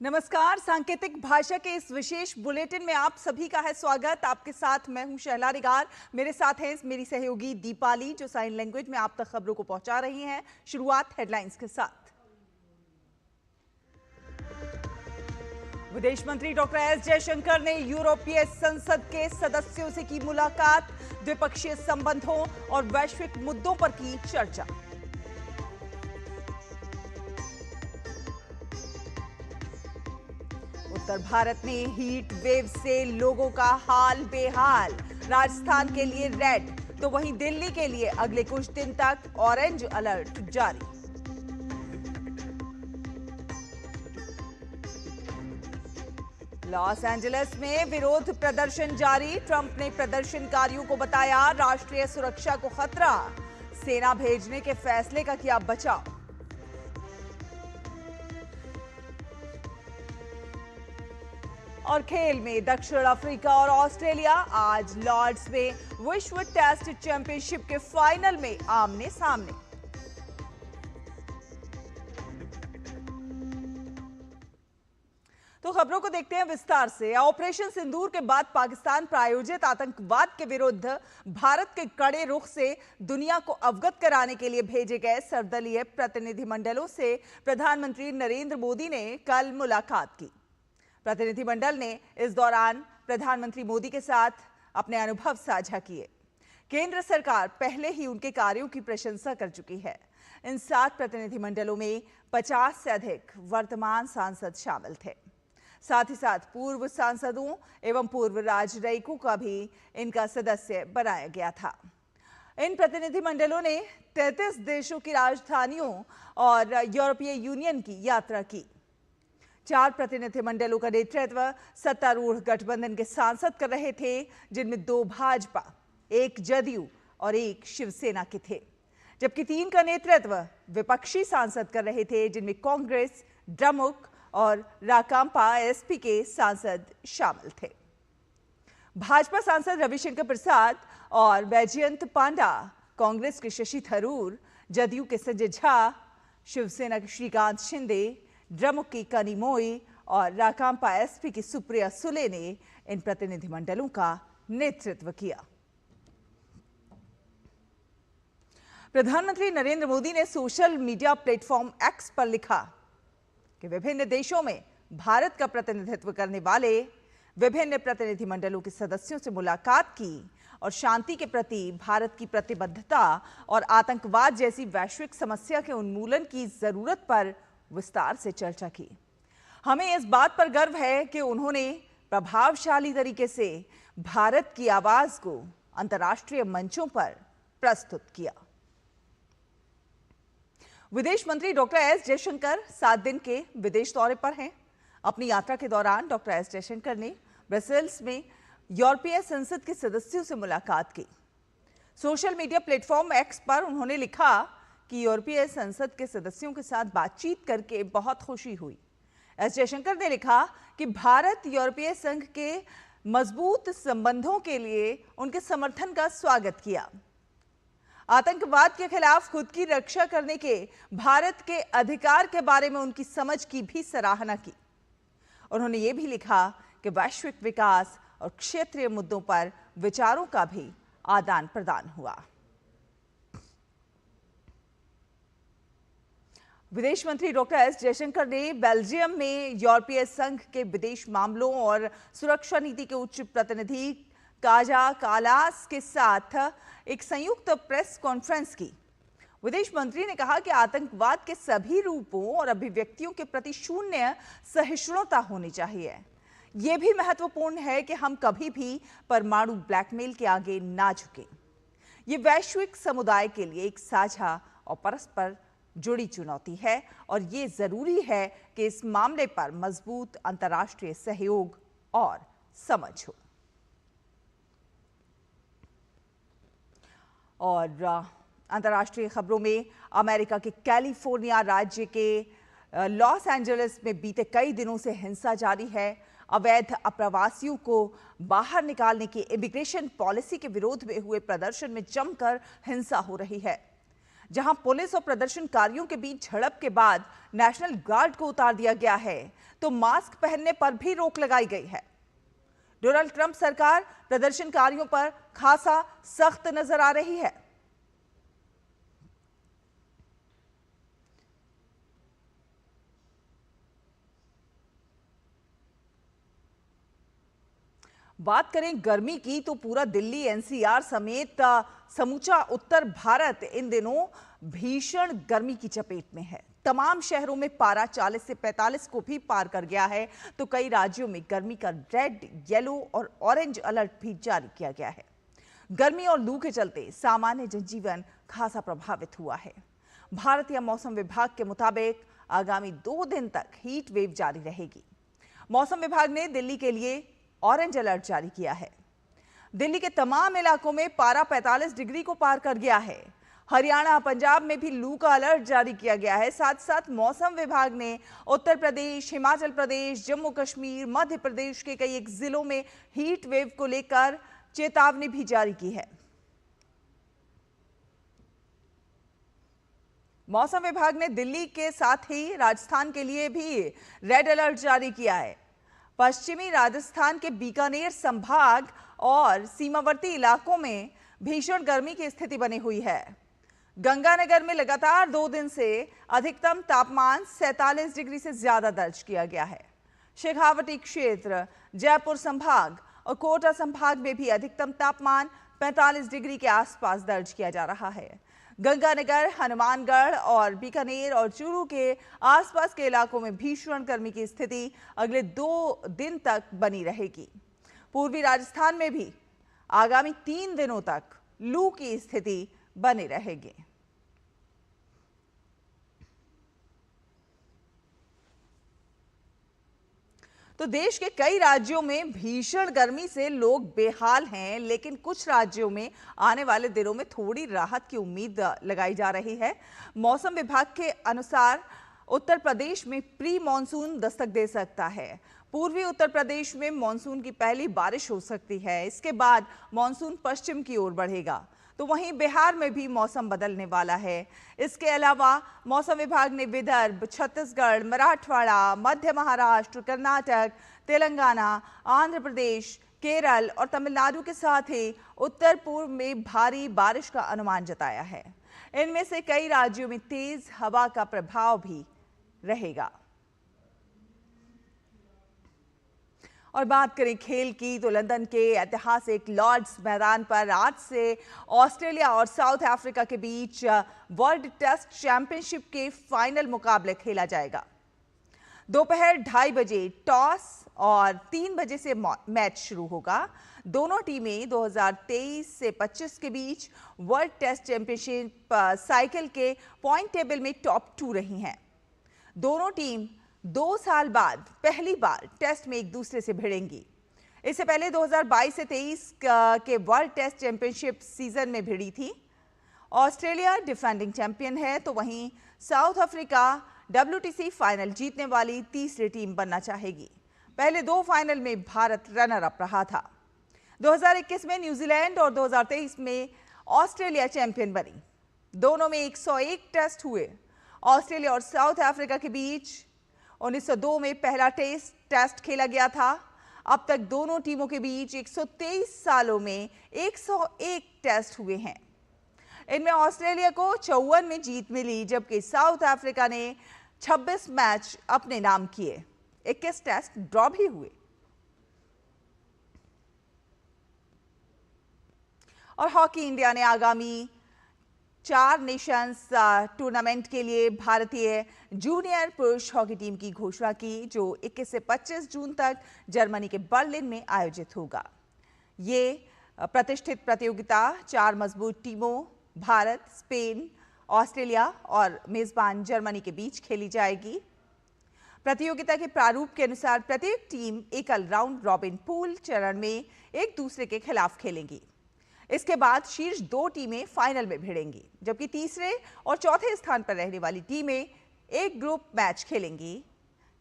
नमस्कार। सांकेतिक भाषा के इस विशेष बुलेटिन में आप सभी का है स्वागत। आपके साथ मैं हूं शहला निगार। मेरे साथ हैं मेरी सहयोगी दीपाली, जो साइन लैंग्वेज में आप तक खबरों को पहुंचा रही हैं। शुरुआत हेडलाइंस के साथ। विदेश मंत्री डॉक्टर एस जयशंकर ने यूरोपीय संसद के सदस्यों से की मुलाकात। द्विपक्षीय संबंधों और वैश्विक मुद्दों पर की चर्चा। उत्तर भारत में हीट वेव से लोगों का हाल बेहाल। राजस्थान के लिए रेड, तो वहीं दिल्ली के लिए अगले कुछ दिन तक ऑरेंज अलर्ट जारी। लॉस एंजलिस में विरोध प्रदर्शन जारी। ट्रंप ने प्रदर्शनकारियों को बताया राष्ट्रीय सुरक्षा को खतरा। सेना भेजने के फैसले का किया बचाव। और खेल में दक्षिण अफ्रीका और ऑस्ट्रेलिया आज लॉर्ड्स में विश्व टेस्ट चैंपियनशिप के फाइनल में आमने सामने। तो खबरों को देखते हैं विस्तार से। ऑपरेशन सिंदूर के बाद पाकिस्तान प्रायोजित आतंकवाद के विरुद्ध भारत के कड़े रुख से दुनिया को अवगत कराने के लिए भेजे गए सर्वदलीय प्रतिनिधिमंडलों से प्रधानमंत्री नरेंद्र मोदी ने कल मुलाकात की। प्रतिनिधिमंडल ने इस दौरान प्रधानमंत्री मोदी के साथ अपने अनुभव साझा किए। केंद्र सरकार पहले ही उनके कार्यों की प्रशंसा कर चुकी है। इन 7 प्रतिनिधिमंडलों में 50 से अधिक वर्तमान सांसद शामिल थे। साथ ही साथ पूर्व सांसदों एवं पूर्व राजनयिकों का भी इनका सदस्य बनाया गया था। इन प्रतिनिधिमंडलों ने 33 देशों की राजधानियों और यूरोपीय यूनियन की यात्रा की। 4 प्रतिनिधिमंडलों का नेतृत्व सत्तारूढ़ गठबंधन के सांसद कर रहे थे, जिनमें 2 भाजपा, 1 जदयू और 1 शिवसेना के थे, जबकि 3 का नेतृत्व विपक्षी सांसद कर रहे थे, जिनमें कांग्रेस, द्रमुक और राकांपा एसपी के सांसद शामिल थे। भाजपा सांसद रविशंकर प्रसाद और बैजयंत पांडा, कांग्रेस के शशि थरूर, जदयू के संजय झा, शिवसेना के श्रीकांत शिंदे, द्रमुक की कनिमोई और राकांपा एसपी की सुप्रिया सुले ने इन प्रतिनिधिमंडलों का नेतृत्व किया। प्रधानमंत्री नरेंद्र मोदी ने सोशल मीडिया प्लेटफॉर्म एक्स पर लिखा कि विभिन्न देशों में भारत का प्रतिनिधित्व करने वाले विभिन्न प्रतिनिधिमंडलों के सदस्यों से मुलाकात की और शांति के प्रति भारत की प्रतिबद्धता और आतंकवाद जैसी वैश्विक समस्या के उन्मूलन की जरूरत पर विस्तार से चर्चा की। हमें इस बात पर गर्व है कि उन्होंने प्रभावशाली तरीके से भारत की आवाज को अंतर्राष्ट्रीय मंचों पर प्रस्तुत किया। विदेश मंत्री डॉक्टर एस जयशंकर 7 दिन के विदेश दौरे पर हैं। अपनी यात्रा के दौरान डॉक्टर एस जयशंकर ने ब्रसेल्स में यूरोपीय संसद के सदस्यों से मुलाकात की। सोशल मीडिया प्लेटफॉर्म एक्स पर उन्होंने लिखा कि यूरोपीय संसद के सदस्यों के साथ बातचीत करके बहुत खुशी हुई। एस जयशंकर ने लिखा कि भारत यूरोपीय संघ के मजबूत संबंधों के लिए उनके समर्थन का स्वागत किया। आतंकवाद के खिलाफ खुद की रक्षा करने के भारत के अधिकार के बारे में उनकी समझ की भी सराहना की। उन्होंने ये भी लिखा कि वैश्विक विकास और क्षेत्रीय मुद्दों पर विचारों का भी आदान प्रदान हुआ। विदेश मंत्री डॉक्टर एस जयशंकर ने बेल्जियम में यूरोपीय संघ के विदेश मामलों और सुरक्षा नीति के उच्च प्रतिनिधि काजा कालास के साथ एक संयुक्त प्रेस कॉन्फ्रेंस की। विदेश मंत्री ने कहा कि आतंकवाद के सभी रूपों और अभिव्यक्तियों के प्रति शून्य सहिष्णुता होनी चाहिए। यह भी महत्वपूर्ण है कि हम कभी भी परमाणु ब्लैकमेल के आगे ना झुकें। ये वैश्विक समुदाय के लिए एक साझा और परस्पर जुड़ी चुनौती है और ये जरूरी है कि इस मामले पर मजबूत अंतर्राष्ट्रीय सहयोग और समझ हो। और अंतर्राष्ट्रीय खबरों में अमेरिका के कैलिफोर्निया राज्य के लॉस एंजलिस में बीते कई दिनों से हिंसा जारी है। अवैध अप्रवासियों को बाहर निकालने की इमिग्रेशन पॉलिसी के विरोध में हुए प्रदर्शन में जमकर हिंसा हो रही है। जहां पुलिस और प्रदर्शनकारियों के बीच झड़प के बाद नेशनल गार्ड को उतार दिया गया है, तो मास्क पहनने पर भी रोक लगाई गई है। डोनाल्ड ट्रंप सरकार प्रदर्शनकारियों पर खासा सख्त नजर आ रही है। बात करें गर्मी की, तो पूरा दिल्ली, एनसीआर समेत समूचा उत्तर भारत इन दिनों भीषण गर्मी की चपेट में है। तमाम शहरों में पारा 40 से 45 को भी पार कर गया है, तो कई राज्यों में गर्मी का रेड, येलो और ऑरेंज अलर्ट भी जारी किया गया है। गर्मी और लू के चलते सामान्य जनजीवन खासा प्रभावित हुआ है। भारतीय मौसम विभाग के मुताबिक आगामी 2 दिन तक हीट वेव जारी रहेगी। मौसम विभाग ने दिल्ली के लिए ऑरेंज अलर्ट जारी किया है। दिल्ली के तमाम इलाकों में पारा 45 डिग्री को पार कर गया है। हरियाणा, पंजाब में भी लू का अलर्ट जारी किया गया है। साथ साथ मौसम विभाग ने उत्तर प्रदेश, हिमाचल प्रदेश, जम्मू कश्मीर, मध्य प्रदेश के कई एक जिलों में हीट वेव को लेकर चेतावनी भी जारी की है। मौसम विभाग ने दिल्ली के साथ ही राजस्थान के लिए भी रेड अलर्ट जारी किया है। पश्चिमी राजस्थान के बीकानेर संभाग और सीमावर्ती इलाकों में भीषण गर्मी की स्थिति बनी हुई है। गंगानगर में लगातार 2 दिन से अधिकतम तापमान 47 डिग्री से ज्यादा दर्ज किया गया है। शेखावटी क्षेत्र, जयपुर संभाग और कोटा संभाग में भी अधिकतम तापमान 45 डिग्री के आसपास दर्ज किया जा रहा है। गंगानगर, हनुमानगढ़ और बीकानेर और चूरू के आसपास के इलाकों में भीषण गर्मी की स्थिति अगले 2 दिन तक बनी रहेगी। पूर्वी राजस्थान में भी आगामी 3 दिनों तक लू की स्थिति बनी रहेगी। तो देश के कई राज्यों में भीषण गर्मी से लोग बेहाल हैं, लेकिन कुछ राज्यों में आने वाले दिनों में थोड़ी राहत की उम्मीद लगाई जा रही है। मौसम विभाग के अनुसार उत्तर प्रदेश में प्री मॉनसून दस्तक दे सकता है। पूर्वी उत्तर प्रदेश में मॉनसून की पहली बारिश हो सकती है। इसके बाद मॉनसून पश्चिम की ओर बढ़ेगा। तो वहीं बिहार में भी मौसम बदलने वाला है। इसके अलावा मौसम विभाग ने विदर्भ, छत्तीसगढ़, मराठवाड़ा, मध्य महाराष्ट्र, कर्नाटक, तेलंगाना, आंध्र प्रदेश, केरल और तमिलनाडु के साथ ही उत्तर पूर्व में भारी बारिश का अनुमान जताया है। इनमें से कई राज्यों में तेज हवा का प्रभाव भी रहेगा। और बात करें खेल की, तो लंदन के ऐतिहासिक लॉर्ड्स मैदान पर आज से ऑस्ट्रेलिया और साउथ अफ्रीका के बीच वर्ल्ड टेस्ट चैंपियनशिप के फाइनल मुकाबले खेला जाएगा। दोपहर 2:30 बजे टॉस और 3 बजे से मैच शुरू होगा। दोनों टीमें 2023 से 25 के बीच वर्ल्ड टेस्ट चैंपियनशिप साइकिल के पॉइंट टेबल में टॉप 2 रही हैं। दोनों टीम 2 साल बाद पहली बार टेस्ट में एक दूसरे से भिड़ेंगी। इससे पहले 2022 से 23 के वर्ल्ड टेस्ट चैंपियनशिप सीजन में भिड़ी थी। ऑस्ट्रेलिया डिफेंडिंग चैंपियन है, तो वहीं साउथ अफ्रीका WTC फाइनल जीतने वाली तीसरी टीम बनना चाहेगी। पहले 2 फाइनल में भारत रनर अप रहा था। 2021 में न्यूजीलैंड और 2023 में ऑस्ट्रेलिया चैंपियन बनी। दोनों में 101 टेस्ट हुए। ऑस्ट्रेलिया और साउथ अफ्रीका के बीच 1902 में पहला टेस्ट खेला गया था। अब तक दोनों टीमों के बीच 123 सालों में 101 टेस्ट हुए हैं। इनमें ऑस्ट्रेलिया को 54 में जीत मिली, जबकि साउथ अफ्रीका ने 26 मैच अपने नाम किए। 21 टेस्ट ड्रॉ भी हुए। और हॉकी इंडिया ने आगामी 4 नेशंस टूर्नामेंट के लिए भारतीय जूनियर पुरुष हॉकी टीम की घोषणा की, जो 21 से 25 जून तक जर्मनी के बर्लिन में आयोजित होगा। ये प्रतिष्ठित प्रतियोगिता 4 मजबूत टीमों भारत, स्पेन, ऑस्ट्रेलिया और मेजबान जर्मनी के बीच खेली जाएगी। प्रतियोगिता के प्रारूप के अनुसार प्रत्येक टीम एकल राउंड रॉबिन पूल चरण में एक दूसरे के खिलाफ खेलेंगी। इसके बाद शीर्ष 2 टीमें फाइनल में भिड़ेंगी, जबकि तीसरे और चौथे स्थान पर रहने वाली टीमें एक ग्रुप मैच खेलेंगी।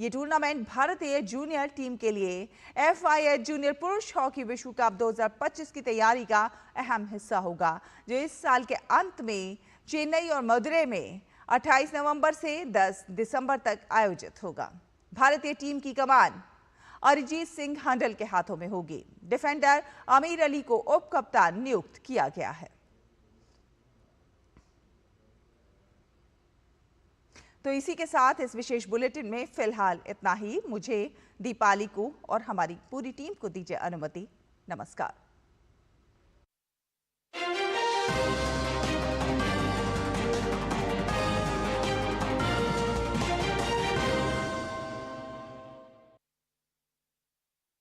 ये टूर्नामेंट भारतीय जूनियर टीम के लिए FIH जूनियर पुरुष हॉकी विश्व कप 2025 की तैयारी का अहम हिस्सा होगा, जो इस साल के अंत में चेन्नई और मदुरै में 28 नवंबर से 10 दिसंबर तक आयोजित होगा। भारतीय टीम की कमान अरिजीत सिंह हांडल के हाथों में होगी। डिफेंडर आमिर अली को उप कप्तान नियुक्त किया गया है। तो इसी के साथ इस विशेष बुलेटिन में फिलहाल इतना ही। मुझे, दीपाली को और हमारी पूरी टीम को दीजिए अनुमति। नमस्कार।